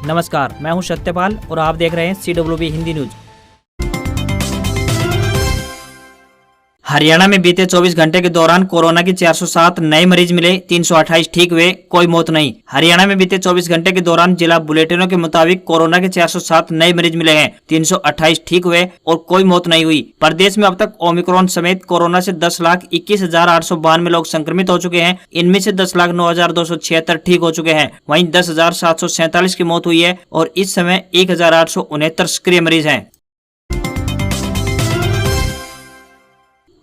नमस्कार, मैं हूं सत्यपाल और आप देख रहे हैं CWB हिंदी न्यूज। हरियाणा में बीते 24 घंटे के दौरान कोरोना के 407 नए मरीज मिले, 328 ठीक हुए, कोई मौत नहीं। हरियाणा में बीते 24 घंटे के दौरान जिला बुलेटिनों के मुताबिक कोरोना के 407 नए मरीज मिले हैं, 328 ठीक हुए और कोई मौत नहीं हुई। प्रदेश में अब तक ओमिक्रॉन समेत कोरोना से 10,21,892 लोग संक्रमित हो चुके हैं। इनमें से 10,09,276 ठीक हो चुके हैं। वहीं 10,747 की मौत हुई है और इस समय 1,869 सक्रिय मरीज हैं।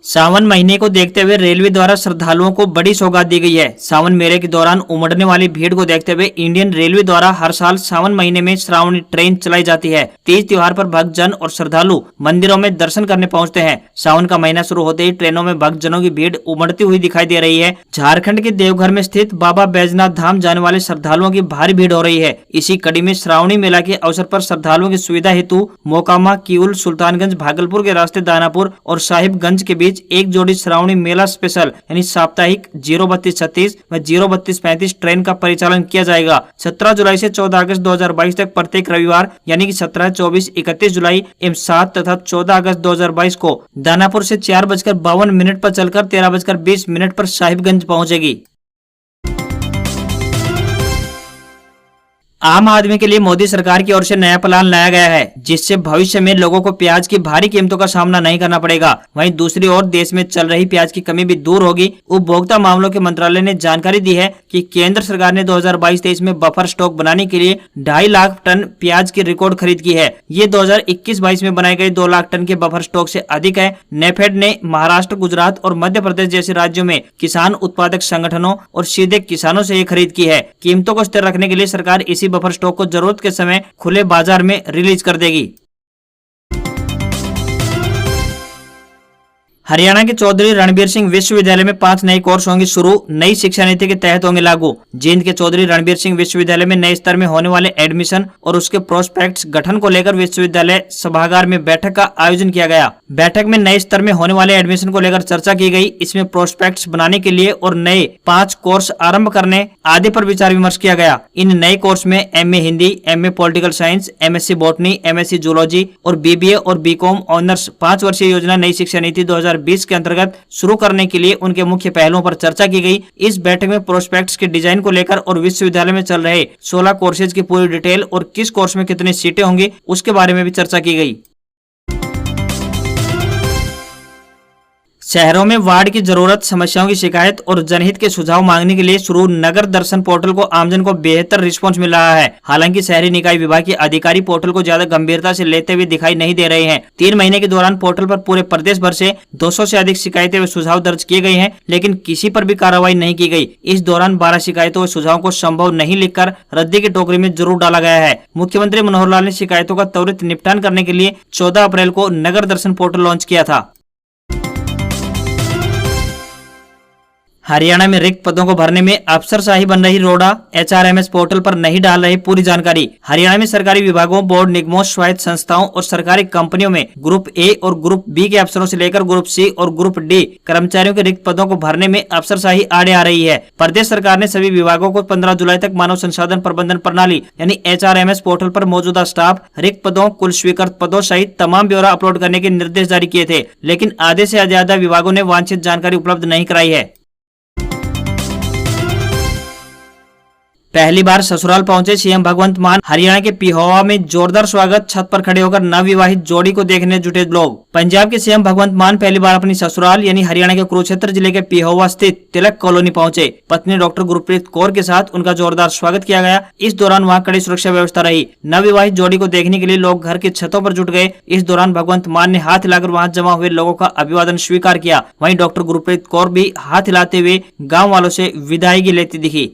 सावन महीने को देखते हुए रेलवे द्वारा श्रद्धालुओं को बड़ी सौगात दी गई है। सावन मेले के दौरान उमड़ने वाली भीड़ को देखते हुए इंडियन रेलवे द्वारा हर साल सावन महीने में श्रावणी ट्रेन चलाई जाती है। तीज त्योहार पर भक्तजन और श्रद्धालु मंदिरों में दर्शन करने पहुंचते हैं। सावन का महीना शुरू होते ही ट्रेनों में भक्तजनों की भीड़ उमड़ती हुई दिखाई दे रही है। झारखंड के देवघर में स्थित बाबा बैजनाथ धाम जाने वाले श्रद्धालुओं की भारी भीड़ हो रही है। इसी कड़ी में श्रावणी मेला के अवसर पर श्रद्धालुओं की सुविधा हेतु मोकामा, किऊल, सुल्तानगंज, भागलपुर के रास्ते दानापुर और साहिबगंज के बीच एक जोड़ी श्रावणी मेला स्पेशल यानी साप्ताहिक 03236 व 03235 ट्रेन का परिचालन किया जाएगा। 17 जुलाई से 14 अगस्त 2022 तक प्रत्येक रविवार यानी कि 17, 24, 31 जुलाई एवं 7 तथा 14 अगस्त 2022 को दानापुर से 4:52 पर चलकर 13:20 पर साहिबगंज पहुंचेगी। आम आदमी के लिए मोदी सरकार की ओर से नया प्लान लाया गया है, जिससे भविष्य में लोगों को प्याज की भारी कीमतों का सामना नहीं करना पड़ेगा। वहीं दूसरी ओर देश में चल रही प्याज की कमी भी दूर होगी। उपभोक्ता मामलों के मंत्रालय ने जानकारी दी है कि केंद्र सरकार ने 2022-23 में बफर स्टॉक बनाने के लिए 2.5 लाख टन प्याज की रिकॉर्ड खरीद की है। ये 2021-22 में बनाए गए 2 लाख टन के बफर स्टॉक से अधिक है। नेफेड ने महाराष्ट्र, गुजरात और मध्य प्रदेश जैसे राज्यों में किसान उत्पादक संगठनों और सीधे किसानों से ये खरीद की है। कीमतों को स्थिर रखने के लिए सरकार इसी बफर स्टॉक को जरूरत के समय खुले बाजार में रिलीज कर देगी। हरियाणा के चौधरी रणबीर सिंह विश्वविद्यालय में 5 नए कोर्स होंगे शुरू, नई शिक्षा नीति के तहत होंगे लागू। जींद के चौधरी रणबीर सिंह विश्वविद्यालय में नए स्तर में होने वाले एडमिशन और उसके प्रोस्पेक्ट्स गठन को लेकर विश्वविद्यालय सभागार में बैठक का आयोजन किया गया। बैठक में नए स्तर में होने वाले एडमिशन को लेकर चर्चा की गई। इसमें प्रोस्पेक्ट्स बनाने के लिए और नए 5 कोर्स आरंभ करने आदि पर विचार विमर्श किया गया। इन नए कोर्स में MA Hindi, MA political science, MSc botany, MSc zoology और BBA और BCom ऑनर्स 5 वर्षीय योजना नई शिक्षा नीति 2020 के अंतर्गत शुरू करने के लिए उनके मुख्य पहलुओं पर चर्चा की गई। इस बैठक में प्रोस्पेक्ट्स के डिजाइन को लेकर और विश्वविद्यालय में चल रहे 16 कोर्सेज की पूरी डिटेल और किस कोर्स में कितनी सीटें होंगी उसके बारे में भी चर्चा की गई। शहरों में वार्ड की जरूरत, समस्याओं की शिकायत और जनहित के सुझाव मांगने के लिए शुरू नगर दर्शन पोर्टल को आमजन को बेहतर रिस्पांस मिल रहा है। हालांकि शहरी निकाय विभाग के अधिकारी पोर्टल को ज्यादा गंभीरता से लेते हुए दिखाई नहीं दे रहे हैं। 3 महीने के दौरान पोर्टल पर पूरे प्रदेश भर से 200 से अधिक शिकायतें व सुझाव दर्ज किए गए हैं, लेकिन किसी पर भी कार्रवाई नहीं की गई। इस दौरान 12 शिकायतों व सुझावों को संभव नहीं लिखकर रद्दी की टोकरी में जरूर डाला गया है। मुख्यमंत्री मनोहर लाल ने शिकायतों का त्वरित निपटान करने के लिए 14 अप्रैल को नगर दर्शन पोर्टल लॉन्च किया था। हरियाणा में रिक्त पदों को भरने में अफसरशाही बन रही रोड़ा, HRMS पोर्टल पर नहीं डाल रही पूरी जानकारी। हरियाणा में सरकारी विभागों, बोर्ड, निगमों, स्वायत्त संस्थाओं और सरकारी कंपनियों में ग्रुप A और ग्रुप B के अफसरों से लेकर ग्रुप C और ग्रुप D कर्मचारियों के रिक्त पदों को भरने में अफसरशाही आड़े आ रही है। प्रदेश सरकार ने सभी विभागों को 15 जुलाई तक मानव संसाधन प्रबंधन प्रणाली यानी HRMS पोर्टल पर मौजूदा स्टाफ, रिक्त पदों, कुल स्वीकृत पदों सहित तमाम ब्यौरा अपलोड करने के निर्देश जारी किए थे, लेकिन आधे से ज्यादा विभागों ने वांछित जानकारी उपलब्ध नहीं कराई है। पहली बार ससुराल पहुंचे सीएम भगवंत मान। हरियाणा के पिहोवा में जोरदार स्वागत, छत पर खड़े होकर नवविवाहित जोड़ी को देखने जुटे लोग। पंजाब के सीएम भगवंत मान पहली बार अपनी ससुराल यानी हरियाणा के कुरुक्षेत्र जिले के पिहोवा स्थित तिलक कॉलोनी पहुंचे। पत्नी डॉक्टर गुरप्रीत कौर के साथ उनका जोरदार स्वागत किया गया। इस दौरान वहां कड़ी सुरक्षा व्यवस्था रही। नवविवाहित जोड़ी को देखने के लिए लोग घर की छतों पर जुट गए। इस दौरान भगवंत मान ने हाथ हिलाकर वहां जमा हुए लोगों का अभिवादन स्वीकार किया। वहीं डॉक्टर गुरप्रीत कौर भी हाथ हिलाते हुए गाँव वालों से विदायगी लेती दिखी।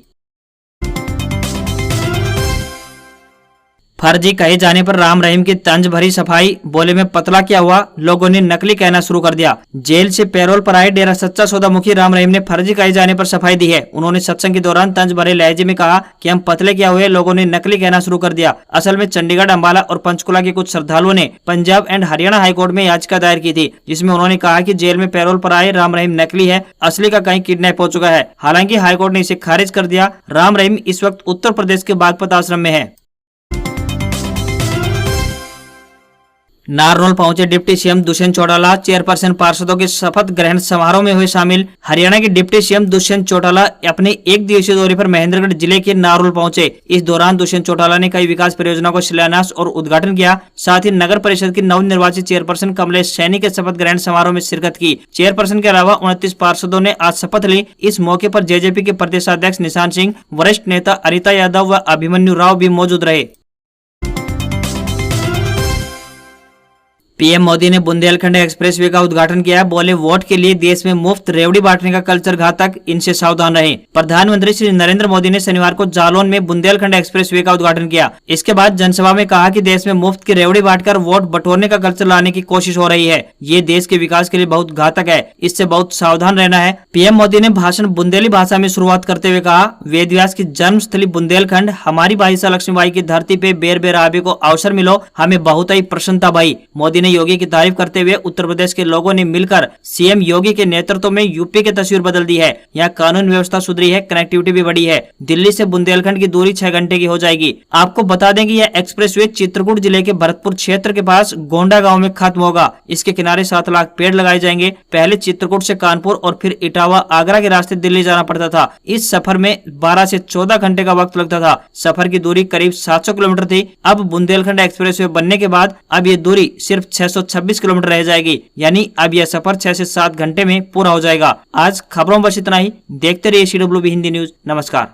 फर्जी कहे जाने पर राम रहीम की तंज भरी सफाई, बोले में पतला क्या हुआ, लोगों ने नकली कहना शुरू कर दिया। जेल से पैरोल पर आए डेरा सच्चा सौदा मुखी राम रहीम ने फर्जी कहे जाने पर सफाई दी है। उन्होंने सत्संग के दौरान तंज भरे लहजे में कहा कि हम पतले क्या हुए, लोगों ने नकली कहना शुरू कर दिया। असल में चंडीगढ़, अंबाला और पंचकुला के कुछ श्रद्धालुओं ने पंजाब एंड हरियाणा हाईकोर्ट में याचिका दायर की थी, जिसमें उन्होंने कहा कि जेल में पैरोल पर आए राम रहीम नकली है, असली का कहीं किडनैप हो चुका है। हालांकि हाईकोर्ट ने इसे खारिज कर दिया। राम रहीम इस वक्त उत्तर प्रदेश के बागपत आश्रम में है। नारनौल पहुंचे deputy CM Dushyant Chautala, chairperson पार्षदों के शपथ ग्रहण समारोह में हुए शामिल। हरियाणा के डिप्टी सीएम दुष्यंत चौटाला अपने एक दिवसीय दौरे पर महेंद्रगढ़ जिले के नारनौल पहुंचे। इस दौरान दुष्यंत चौटाला ने कई विकास परियोजनाओं को शिलान्यास और उद्घाटन किया। साथ ही नगर परिषद की नवनिर्वाचित चेयरपर्सन कमलेश सैनी के शपथ ग्रहण समारोह में शिरकत की। चेयरपर्सन के अलावा 29 पार्षदों ने आज शपथ ली। इस मौके पर जेजेपी के प्रदेशाध्यक्ष निशांत सिंह, वरिष्ठ नेता अरिता यादव व अभिमन्यु राव भी मौजूद रहे। पीएम मोदी ने बुंदेलखंड एक्सप्रेसवे का उद्घाटन किया। बोले, वोट के लिए देश में मुफ्त रेवड़ी बांटने का कल्चर घातक, इनसे सावधान रहें। प्रधानमंत्री श्री नरेंद्र मोदी ने शनिवार को जालौन में बुंदेलखंड एक्सप्रेसवे का उद्घाटन किया। इसके बाद जनसभा में कहा कि देश में मुफ्त की रेवड़ी बांटकर वोट बटोरने का कल्चर लाने की कोशिश हो रही है। ये देश के विकास के लिए बहुत घातक है, इससे बहुत सावधान रहना है। पीएम मोदी ने भाषण बुंदेली भाषा में शुरुआत करते हुए कहा, वेदव्यास की जन्मस्थली बुंदेलखंड, हमारी भाईसा लक्ष्मीबाई की धरती पे बेर बेर आबे को अवसर मिलो, हमें बहुत ही प्रसन्नता भाई। मोदी ने योगी की तारीफ करते हुए उत्तर प्रदेश के लोगों ने मिलकर सीएम योगी के नेतृत्व में यूपी की तस्वीर बदल दी है। यहाँ कानून व्यवस्था सुधरी है, कनेक्टिविटी भी बढ़ी है। दिल्ली से बुंदेलखंड की दूरी 6 घंटे की हो जाएगी। आपको बता दें कि यह एक्सप्रेसवे चित्रकूट जिले के भरतपुर क्षेत्र के पास गोंडा गांव में खत्म होगा। इसके किनारे 7 लाख पेड़ लगाए जाएंगे। पहले चित्रकूट से कानपुर और फिर इटावा, आगरा के रास्ते दिल्ली जाना पड़ता था। इस सफर में 12 से 14 घंटे का वक्त लगता था। सफर की दूरी करीब 700 किलोमीटर थी। अब बुंदेलखंड एक्सप्रेसवे बनने के बाद अब ये दूरी सिर्फ 626 किलोमीटर रह जाएगी। यानी अब यह सफर 6 से 7 घंटे में पूरा हो जाएगा। आज खबरों में बस इतना ही। देखते रहिए CWB हिंदी न्यूज। नमस्कार।